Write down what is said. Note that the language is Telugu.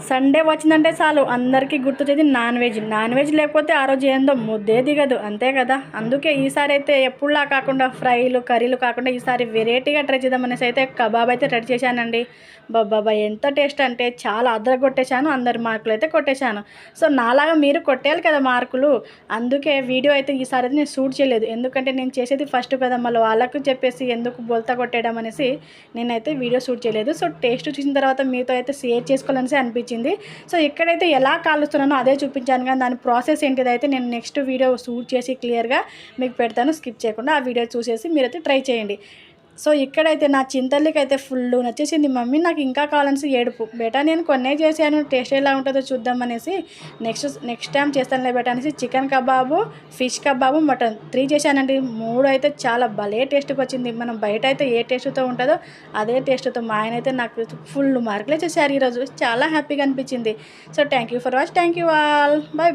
సండే వచ్చిందంటే చాలు అందరికీ గుర్తొచ్చేది నాన్ వెజ్. నాన్ వెజ్ లేకపోతే ఆ రోజు ఏందో ముద్దే దిగదు, అంతే కదా. అందుకే ఈసారి అయితే ఎప్పుడులా కాకుండా ఫ్రైలు కర్రీలు కాకుండా ఈసారి వెరైటీగా ట్రై చేద్దామనేసి అయితే కబాబ్ అయితే రెడీ చేశానండి. బాబా ఎంత టేస్ట్ అంటే చాలా అదరగొట్టేశాను, అందరి మార్కులు అయితే కొట్టేశాను. సో నాలాగా మీరు కొట్టేయాలి కదా మార్కులు. అందుకే వీడియో అయితే ఈసారి అయితే నేను షూట్ చేయలేదు, ఎందుకంటే నేను చేసేది ఫస్ట్ కదా, మళ్ళీ వాళ్ళకు చెప్పేసి ఎందుకు బోల్తా కొట్టేయడం అనేసి నేనైతే వీడియో షూట్ చేయలేదు. సో టేస్ట్ చూసిన తర్వాత మీతో అయితే షేర్ చేసుకోవాలనేసి అనిపించింది. సో ఇక్కడైతే ఎలా కాలుస్తున్నానో అదే చూపించాను, కానీ దాని ప్రాసెస్ ఏంటిదైతే నేను నెక్స్ట్ వీడియో షూట్ చేసి క్లియర్గా మీకు పెడతాను. స్కిప్ చేయకుండా ఆ వీడియో చూసేసి మీరైతే ట్రై చేయండి. సో ఇక్కడైతే నా చింతల్లికి అయితే ఫుల్ నచ్చేసింది. మమ్మీ నాకు ఇంకా కావాలనేసి ఏడుపు. బేటా నేను కొన్నే చేశాను, టేస్ట్ ఎలా ఉంటుందో చూద్దాం అనేసి నెక్స్ట్ టైం చేస్తానులే బేటా అనేసి chicken kebab, fish kebab, mutton 3 చేశానండి. 3 అయితే చాలా భలే టేస్ట్కి వచ్చింది. మనం బయట అయితే ఏ టేస్ట్తో ఉంటుందో అదే టేస్ట్తో మా ఆయన అయితే నాకు ఫుల్ మార్కులే చేశారు ఈరోజు. చాలా హ్యాపీగా అనిపించింది. So thank you for watch, thank you all, by.